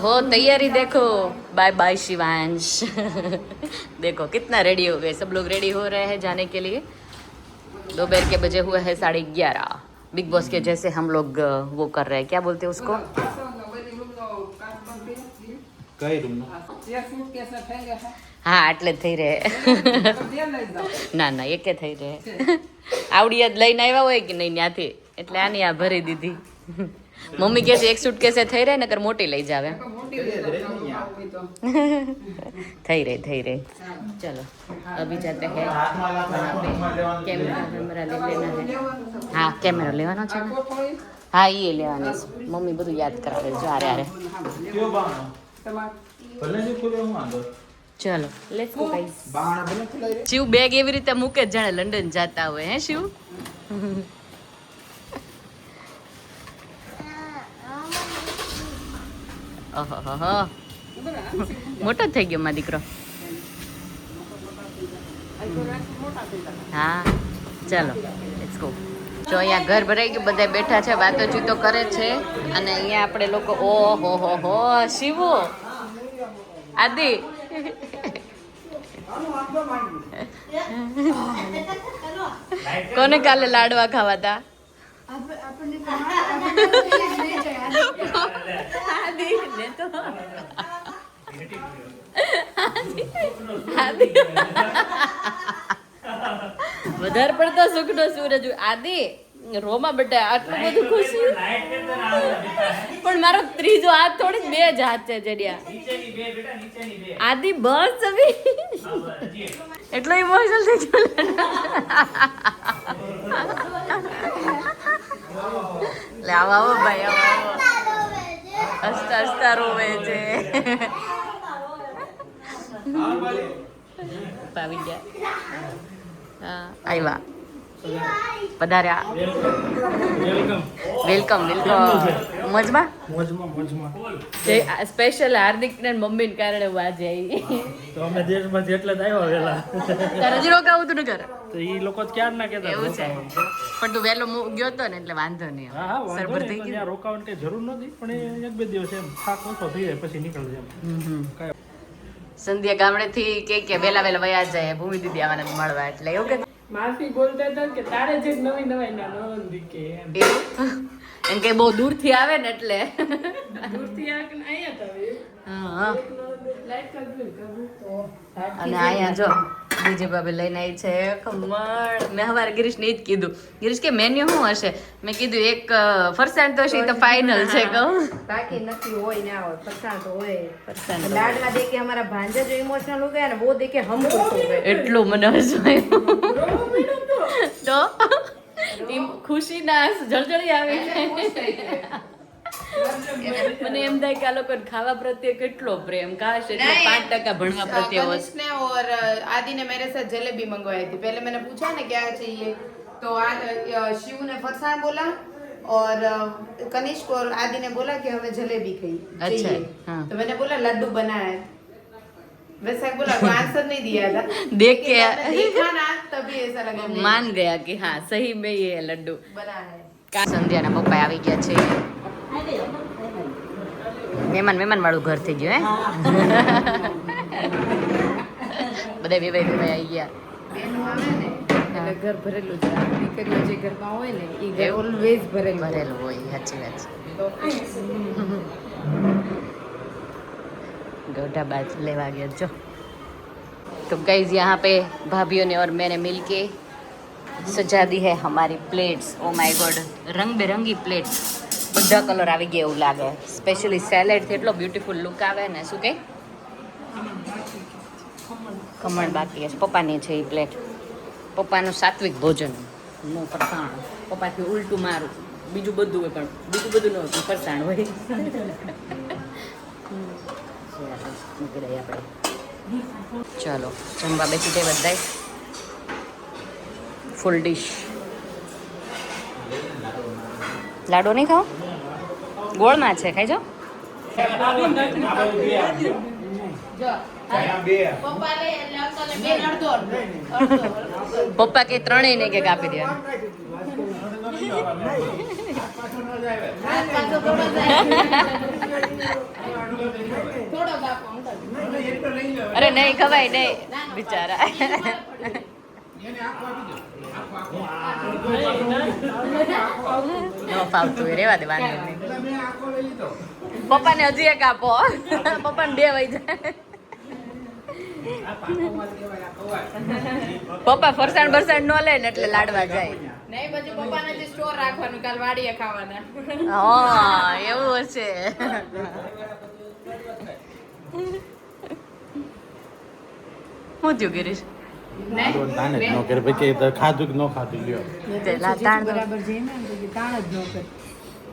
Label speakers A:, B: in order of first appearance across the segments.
A: हो तैयारी देखो। Bye bye Shivansh. देखो कितना रेडी हो गए, सब लोग रेडी हो रहे हैं जाने के लिए। दोपहर के बजे हुए हैं 11:30। बिग बॉस के जैसे हम लोग वो कर रहे हैं, क्या बोलते हैं उसको? હા એટલે થઈ રહે। ના ના એકે થઈ રહે। આવડી યાદ લઈને આવ્યા હોય કે નહીં ત્યાંથી, એટલે આની આ ભરી દીધી। મમ્મી કહે છે એક સુટકેસે થઈ રહે નકર મોટી લઈ જાવે। થઈ રહી। चलो अभी जाते हैं वहाँ पे। कैमरा ले लेना है। हाँ कैमरा लेवानो છે ને? હા એ લેવાની છે। મમ્મી બધું યાદ કરાવે જો આરે આરે। ચલો let's go guys. Shiv bag એવી રીતે મૂકે જ જાણે લંડન જાતા હોય હે શિવ। ઓહો મોટો થઈ ગયો મારો દીકરો। હા ચલો લેટ્સ ગો। જો અહીંયા ઘર ભરાઈ ગયું, બધા બેઠા છે, વાતોચીતો કરે છે, અને અહીંયા આપણે લોકો ઓહો હો શિવો આદિ કોને કાલે લાડવા ખાવા તા? વધારે પડતો સુખનો સૂરજ આદિ રોમાં બેટા આટલું બધું ખુશી, પણ મારો ત્રીજો હાથ થોડી બે જ હાથ છે જડિયા આદિ બસ હવે એટલો ઇમોશનલ થઈ ગયો। લે આવો ભાઈ આવો, હસતા હસતા રોવે છે। પાવી ગયા। હા આવ્યા પધાર્યા। વેલકમ મજમાં સ્પેશિયલ હાર્દિક ને મમ્મી ને કારણે હું આજે આવી।
B: તો અમે દેશમાંથી એટલે જ આવ્યા વેલા।
A: તારે હજી રોકાવું તું નગર
B: તો ઈ લોકો જ ક્યાં ના કહેતા
A: એવું છે, પણ તું વહેલો ગયો તો ને એટલે વાંધો નહીં।
B: હા સરભર થઈ ગઈ, ત્યાં રોકાવાની કઈ જરૂર નથી, પણ એક બે દિવસ એમ થાક ઓછો થઈ જાય પછી નીકળી જાય।
A: સંધ્યા ગામડેથી કે વેલા વયા જાય ભૂમિ દીદી આવવાના મળવા, એટલે એવું કે
C: માસી બોલતા હતા કે તારે જે નવી ના નવંદી કે
A: એમ કે બહુ દૂરથી આવે ને એટલે
C: દૂરથી આવે કે અહીંયા તો
A: હા
C: લાઈટ કરી તો
A: અને અહીંયા જો બીજી ભાભી લઈને આવી છે ખમણ। મેં સવારે ગિરીશને જ કીધું, ગિરીશ કે મેન્યુ શું હશે? મેં કીધું એક ફરસાણ તો છે, તો ફાઇનલ છે કહું
D: बाकी नक्की हो ही ना हो, फरसाण तो होए।
A: ફરસાણ
D: लाडवा देख के हमारा भांजा जो इमोशनल हो गया ना, वो देख के हम खुश हो गए।
A: એટલું મને હસવાયું તો ખુશી ના જળજળી આવી મને એમ થાય કે આ લોકો ખાવા પ્રત્યે કેટલો પ્રેમ, કાશ એટલે 5% ભણવા प्रत्ये होता।
D: कनिष्क ने और आदि ने मेरे साथ जलेबी मंगवाई थी। पहले मैंने पूछा ना क्या चाहिए, तो शिव ने फरसाण बोला और कनिष्क और आदि ने बोला कि हमें जलेबी चाहिए।
A: हाँ।
D: तो मैंने बोला लड्डू बना है, वैसा बोला, कोई आंसर नहीं दिया था।
A: देख के
D: देखा ना तभी ऐसा लगा
A: मान गया कि हाँ सही में ये लड्डू
D: बना है।
A: સંધ્યાના પપ્પા આવી ગયા છે। મહેમાન વાળું ઘર થઈ ગયું હે બધા વેવાઈ આવી ગયા।
D: બેનો આવે ને એટલે ઘર ભરેલું જ રહે। દીકરીઓ જે ઘરમાં હોય ને એ ઘર ઓલવેઝ ભરેલું
A: હોય। સાચી વાત છે। गौडा बाज लेवा गया जो। तो गाइज यहाँ पे भाभीयों ने और मैंने मिलके सजा दी है हमारी प्लेट्स। ओ माय गॉड रंग बेरंगी प्लेट्स, બધા કલર આવી ગયા એવું લાગે। સ્પેશિયલી સેલેડ થી એટલો બ્યુટીફુલ લુક આવે ને। શું કે ખમણ બાકી છે, પપ્પાની છે એ પ્લેટ। પપ્પાનું સાત્વિક ભોજન, નો ફરસાણ। પપ્પાથી ઉલટું મારું, બીજું બધું હોય પણ બીજું બધું ન હોય પણ ફરસાણ હોય। મૂકી દઈએ આપણે। ચાલો જમવા બેસી જાય બધાય। ફૂલ ડીશ। લાડુ નહીં ખાઓ? ગોળમાં છે, ખાઈ જાઓ। પપ્પા કે ત્રણેય ને કે કાપી દે।
D: થોડો બાપો અંકલ.
A: અરે નહીં ખવાય નહીં બિચારા ન ફાવતું હોય રેવા દે વાંધો નહીં પપ્પાને હજી એક આપો પપ્પાને બે વહી જાય પપ્પા ફરસાણ બરસાણ ન લે ને એટલે લાડવા જાય
D: નહીં પછી પપ્પાને જે સ્ટોર રાખવાનું કાલ વાડીએ ખાવાના.
A: હા એવું હશે હું થયું ગિરીશ
E: ખાધું કે ન ખાધું લ્યો
D: બરાબર છે ને તો તાણ જ ન કરે.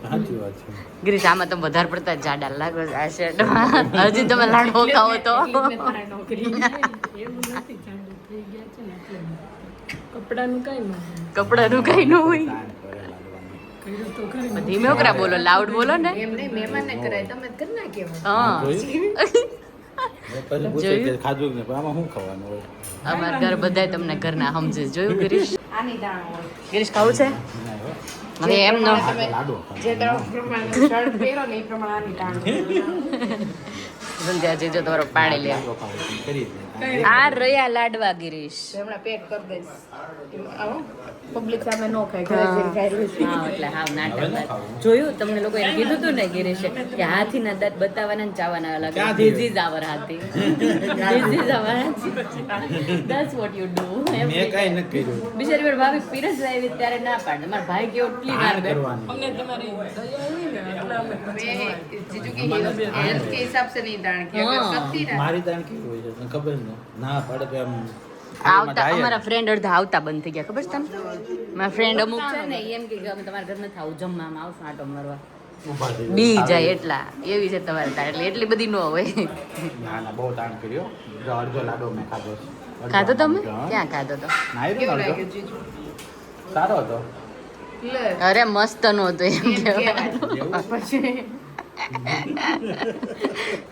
E: સાચી વાત છે.
A: ગિરીશ આમાં તો વધારે પડતા જાડા લાગો છો આ શર્ટમાં હજી તમે લાડવો ખાવો તો
C: નોકરી એવું નથી ચાલુ થઈ ગયા છે ને એટલે કપડાનું કઈ ન
A: કપડાનું કઈ ન હોય
C: કર્યું તો ખરી
A: ધીમે ઓકરા બોલો લાઉડ બોલો ને
D: એમ નહીં મહેમાનને કરાય તમે જ કરી નાખ્યો.
A: હા
E: પછી પૂછે કે ખાધું કે નહીં પણ આમાં શું ખાવાનું હોય
A: અમારા ઘર બધા તમને ઘરના સમજે જોયું ગિરીશ
D: આની દાણ હોય.
A: ગિરીશ ખાવું છે મને એમ ન
D: તમે
E: લાડુ
D: જે પ્રમાણે શર્ટ પહેરો ને એ પ્રમાણે આની દાણ હોય.
A: સંધ્યા જીજો તમારો પાણી લે
E: કરી
A: આ રહ્યા લાડવા ગિરીશ
D: તો હમણાં પેક કરી દઈશ. આવો પબ્લિક સામે નો ખાય ઘરે જઈને ખાઈ રહ્યું છે.
A: હા એટલે હાવ નાટક જોયું તમને લોકો એમ કીધું હતું ને ગિરીશે કે હાથીના દાંત બતાવવાના ને ચાવવાના અલગ ધીસ ઇઝ આવર હાથી ધીસ ઇઝ આવર હાથી ધેટ્સ વોટ યુ ડુ
E: મેં કાંઈ નથી કર્યું
A: બિચારી વાર ભાભી પીરસ આવી ત્યારે ના પાડે મારા ભાઈ કેવો એટલી વાર બે
E: કરવાની
C: અમને તમારી દયા આવી ને એટલે અમે
D: मैं जीजू की हेल्थ के हिसाब से नहीं दान किया अगर
A: हाँ।
D: करती ना
E: મારી દાણ કેવી હોય છે તને ખબર ને ના પડે તો એમ
A: આવતા અમારા ફ્રેન્ડ અડધા આવતા બંધ થઈ ગયા ખબર છે તમને મારા ફ્રેન્ડ અમુક છે ને ઈ એમ કે અમે તમારા ઘરમાં થાવું જમવામાં આવશું આટો મારવા
E: ઊભા થઈ
A: બી જાય એટલા એવી છે તમારે તાર એટલે એટલી બધી ન હોય
E: ના ના બહુ તાણ કર્યો જો અડધો લાડો મેં ખાધો છે. અડધો
A: ખાધો તમે
E: હા.
A: ક્યાં ખાધો તો
E: ના એ
D: કેવો
E: પણ
D: લાગ્યો
E: અડધો.
D: જીજू
E: સારો હતો
D: લે
A: અરે મસ્ત નહોતું એમ કહેવાય
E: એવું
D: પછી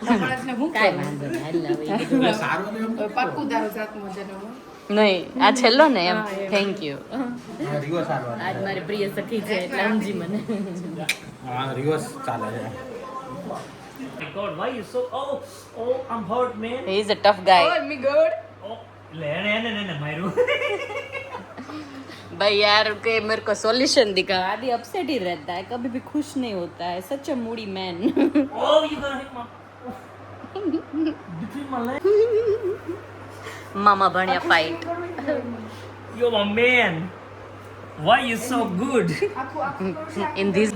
D: માણસને હું
A: કાંઈ વાંધો નહીં હાલ હવે ઈ કીધું.
E: એટલે સારો ને એમ
D: પાક્કું તારું સાતમો જન્મ
A: નહીં આ છેલ્લો ને એમ થેન્ક યુ
E: રિવર્સ સારો
A: આજ મારી પ્રિય સખી છે એટલે સમજી મને
E: હા રિવર્સ ચાલે છે
B: God, why you so? Oh, I'm hurt, man.
A: He is a tough guys
D: or me good
B: Oh, ले मारू.
A: भाई यार के मेरे को सॉल्यूशन दिखा आदि अपसेट ही रहता है कभी भी खुश नहीं होता है such a moody man
B: Oh, you gonna hit my. Between my legs.
A: मामा भणिया fight
B: You're my man. Why you so good?
A: In this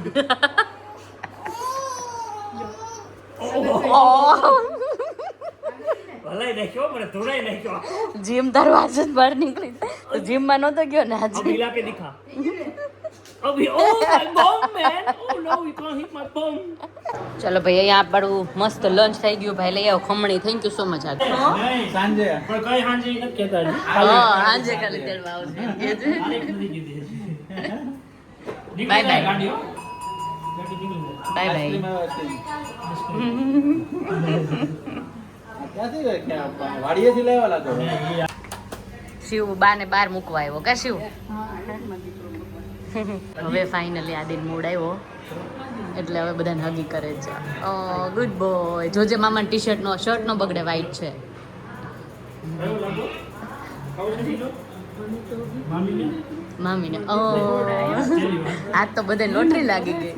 B: ભલાઈ નાખ્યો મને તોડાઈ નાખ્યો
A: जिम दरवाजे से बाहर निकली तो जिम में नहोतो गयो ने आज
B: अब हिला के दिखा अभी oh my bum man oh no you can't hit my bum
A: चलो भैया यहाँ पर मस्त लंच થઈ ગયું ભાઈ લઈ આવો ખમણી થેન્ક યુ સો મચ આ
E: નહીં સાંજે
B: પણ કઈ હાંજે નથી કહેતા
A: હા આજે કાલે તેડવા આવશે
B: નથી કીધી
A: Bye bye.
B: ગાડી હો ગાડી નીકળી
A: બાય બાય
E: ક્યાંથી વાડીએથી લેવા લાગો
A: શિવ બા ને બાર મૂકવા આવ્યો કા શિવ હવે ફાઇનલી આદિન મૂડ આવ્યો એટલે હવે બધાને હગી કરે છે ઓ ગુડ બોય જોજે મામા ટી શર્ટ નો બગડે વ્હાઈટ છે મામીને ઓ આજ તો બધે લોટરી લાગી ગઈ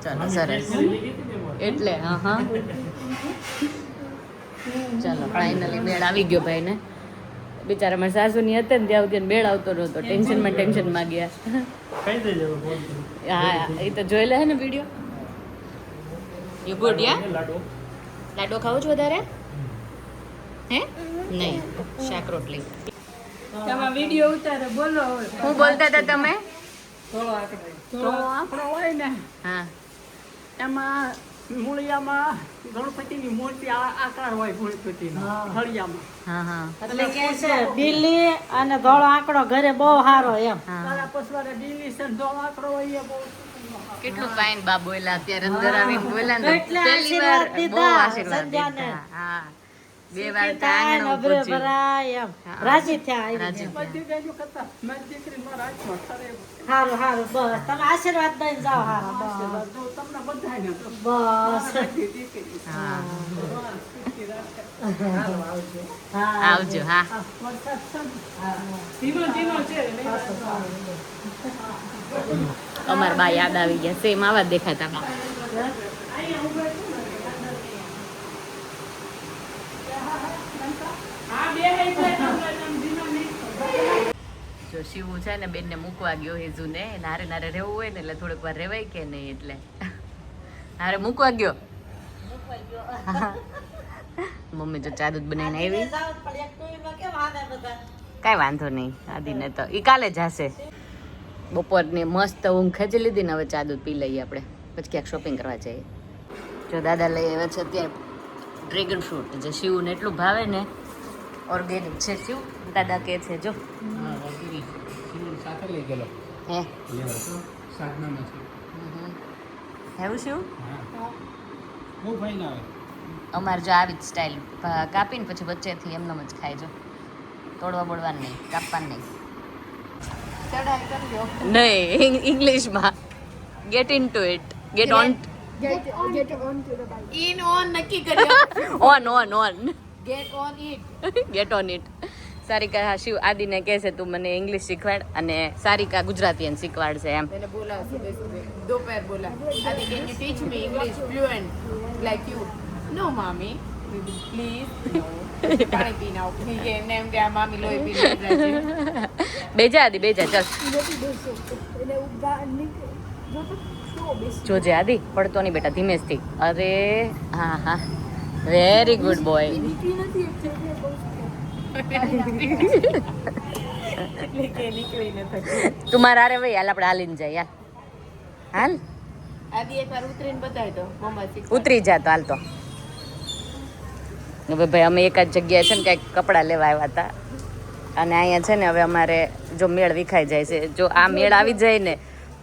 A: ચાલો સરસ એટલે હા હા ચાલો ફાઇનલી મેળ આવી ગયો ભાઈ ને બિચારા મારા સાસુની હતી ને ત્યાં સુધી મેળ આવતો નહોતો ટેન્શનમાં ગયા
B: કઈ દે જવો ફોન
A: હા એ તો જોઈ લે ને વિડીયો યુ ગુડ યા
B: લાડો
A: લાડો ખાવો છો વધારે હે નહીં શાક રોટલી
C: તમે વિડીયો ઉતારે બોલો હવે
A: શું બોલતા હતા તમે
C: થોડો આંકડો હોય ને
A: હા
C: એમાં મૂળિયામાં ગણપતિની મૂર્તિ આકાર હોય ગણપતિનો હળિયામાં
A: હા હા
F: એટલે કે છે દિલ્હી અને ધોળો આંકડો ઘરે બહુ સારો એમ
A: હા
C: તારા પસવારે દિલ્હી છે ધોળો આંકડો હોય એ બહુ
A: કેટલું ફાઇન બા બોલ્યા અત્યારે અંદર આવીને બોલ્યા ને
F: એટલે
A: પહેલી વાર
F: આશીર્વાદ
A: બહુ
F: દીધા
A: આશીર્વાદ
F: સંધ્યાને.
A: દીધા હા બે વાર તો
F: થાય ને
A: આંગણું
F: અબરે
A: પૂજ્યું.
F: ભરાય એમ રાજી થયા આવી
A: રાજી
F: રીતે.
B: બધી ગાયો કરતા મારી દીકરી મારા હાથમાં ખરે
F: હારું હારું બસ તમે આશીર્વાદ દઈને જાઓ હારા બસ
B: જો તમને બધાને તો
F: બસ
B: દીકરી
A: હા
B: આવજો
F: હા
A: આવજો હા
F: વરસાદ છે ને?
B: ધીમો ધીમો છે
A: અમારા બા યાદ આવી ગયા સેમ આવા જ દેખાતા બા. જો શિવું છે ને બેનને મૂકવા ગયો હેઝુને નારે નારે રહેવું હોય ને એટલે થોડીક વાર રહેવાય કે નહીં એટલે હારે મૂકવા ગયો. મમ્મી જો ચા દૂધ બનાવીને આવી.
F: જાઓ પણ એક ટોળીમાં કેમ આવે બધા?
A: કાંઈ વાંધો નહીં આદિને તો એ કાલે જશે. બપોરની મસ્ત ઊંઘ ખેંચી લીધી ને હવે ચા દૂધ પી લઈએ આપણે પછી ક્યાંક શોપિંગ કરવા જઈએ. જો દાદા લઈ આવ્યા છે અત્યારે ડ્રેગન ફ્રૂટ જે શિવને એટલું ભાવે ને ઓર્ગેનિક છે શિવ દાદા કહે છે જો
E: સાથે લઈ ગયેલો
A: હે
E: સાધનામાં છે
A: એવું શિવ
E: બહુ ફાઈન આવે
A: અમારે જો આવી જ સ્ટાઇલ કાપીને પછી વચ્ચેથી એમનેમ જ ખાય જો તોડવા બોડવાનું નહીં કાપવાનું નહીં.
D: ચડાઈ કરજો.
A: નહીં ઇંગ્લિશમાં get in to it get on
D: in on નક્કી કર્યો.
A: On on on
D: get on it.
A: Get on it. Sarika હા શિવ આદિને કહે છે તું મને ઇંગ્લિશ શીખવાડ અને સારિકા ગુજરાતી એને શીખવાડશે એમ.
D: मैंने बोला सुबह सुबह दोपहर बोला आदि can you teach me English fluent like you know मामी प्लीज पानी पीना ये नेम क्या मामी लोई पी
A: બેજા આદિ બેજા ચાલ જોજે આદિ પડતો નહીં બેટા ધીમેજથી. અરે હા હા વેરી ગુડ બોય. તું મારા હારે ભાઈ હાલ આપણે હાલીને જાય યાર હાલ
D: आदि एक बार उतरीने बताए तो मम्मा सीख
A: ઉતરી જા તો હાલ તો. હવે ભાઈ અમે એક જ જગ્યાએ છે ને કંઈક કપડાં લેવા આવ્યા હતા અને અહીંયા છે ને હવે અમારે જો મેળ વિખાઈ જાય છે જો આ મેળ આવી જાય ને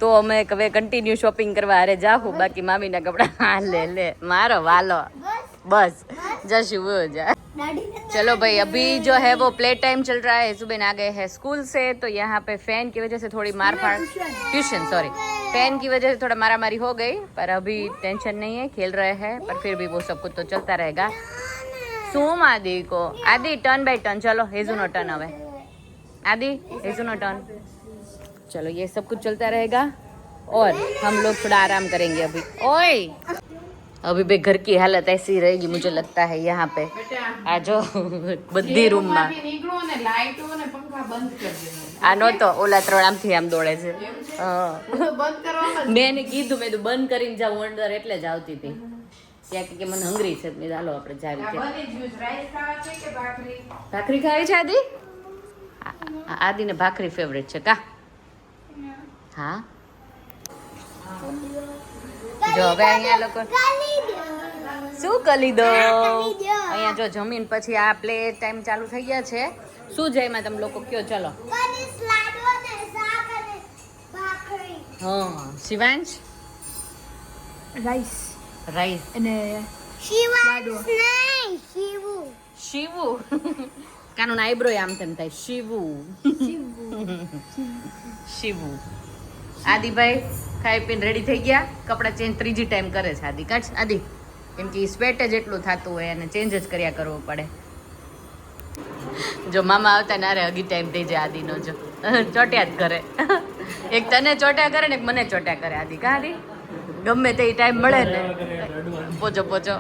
A: તો અમે હવે કન્ટિન્યુ શોપિંગ કરવા હારે જાહું બાકી મામીના કપડાં હા લે મારો વાલો बस जशु वो जा. चलो भाई अभी जो है वो प्ले टाइम चल रहा है. सुबह आ गए हैं स्कूल से तो यहाँ पे फैन की वजह से थोड़ी मार फाड़ ट्यूशन सॉरी फैन की वजह से थोड़ा मारा मारी हो गई पर अभी टेंशन नहीं है खेल रहे हैं पर फिर भी वो सब कुछ तो चलता रहेगा. सूम आदि को आदि टर्न बाय टर्न चलो हेजू नो टर्न हवे आदि हेजू नो टर्न चलो ये सब कुछ चलता रहेगा और हम लोग थोड़ा आराम करेंगे अभी. ओए अभी भी घर की हालत ऐसी रहेगी मुझे लगता है यहाँ पे आ जो बद्दी रूम में
D: નીકળો ને લાઈટો ને પંખા બંધ કરી દેવાનો.
A: આ નહોતો ઓલા ત્રણ આમથી આમ દોડે છે. હા
D: હું તો બંધ કરવામાં
A: મેં એને કીધું મેં તો બંધ કરીને જાઉં અંદર એટલે જ આવતી હતી ત્યાં કે મને હંગરી છે મેં હાલો આપણે જાવી છે.
D: બની જ્યુસ રાઈસ ખાવા છે કે ભાખરી
A: ભાખરી ખાવી છે આદિ આદિને ભાખરી ફેવરેટ છે કા હા જો હવે અહીંયા લોકો શું કરી દો અહીંયા જો જમીન પછી આ પ્લે ટાઈમ ચાલુ થઈ ગયા છે. શું છે એમાં તમે લોકો કયો ચલો. હા શિવાંશ
C: રાઈસ
A: રાઈસ
C: અને
A: શિવુ કાનું આઈબ્રો આમ તેમ થાય શિવુ શિવુ. આદિભાઈ ખાઈ પીને રેડી થઈ ગયા કપડાં ચેન્જ ત્રીજી ટાઈમ કરે છે આદિ કાઢ આદિ કેમ કે સ્વેટ જ એટલું થતું હોય અને ચેન્જ જ કર્યા કરવો પડે. જો મામા આવતા ને અરે હગી ટાઈમ થઈ જાય આદિનો જો ચોટ્યા જ કરે એક તને ચોટ્યા કરે ને એક મને ચોટ્યા કરે આદિ કા આદિ ગમે તે ટાઈમ મળે ને પોચો પોચો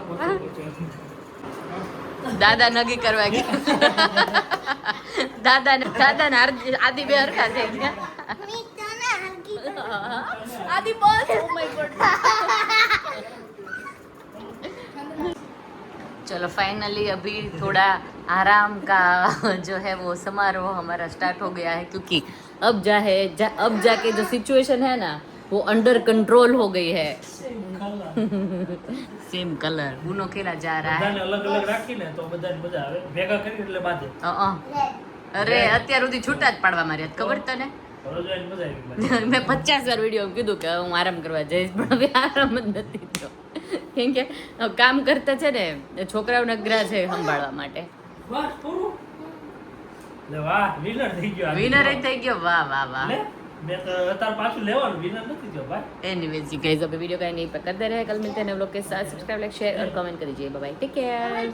A: દાદા નગી કરવા ગયા દાદા ને આદિ બે હરખા થઈ ગયા आदि बस oh my god चलो फाइनली अभी थोड़ा आराम का जो है वो समारोह हमारा स्टार्ट हो गया है क्योंकि अब जाके जो सिचुएशन है ना वो अंडर कंट्रोल हो गई है. सेम कलर उनो खेला जा रहा है.
B: બધાને અલગ અલગ રાખીને તો બધાને મજા આવે ભેગા કરી એટલે બાજે
A: અરે અત્યાર સુધી છૂટા જ પાડવા મારી ખબર તને
B: હવે જોઈને મજા આવી
A: મેં 50 વાર વિડીયો કીધું કે હું આરામ કરવા જઈશ પણ હવે આરામ જ નથી થયો. કેમ કે કામ કરતા છે ને છોકરાઓ નગરા છે સંભાળવા માટે.
B: બસ પૂરું. લે વાહ વિનર થઈ ગયો આજે.
A: વિનર થઈ ગયો. વાહ વાહ વાહ.
B: લે મેં તો અત્યારે પાછું લેવાનું વિનર નથી થયો ભાઈ.
A: एनीवेज जी गाइस, अभी वीडियो का नहीं पर करते रहे. कल मिलते हैं नए व्लॉग के साथ. सब्सक्राइब, लाइक, शेयर और कमेंट कर दीजिए. Bye bye, take care.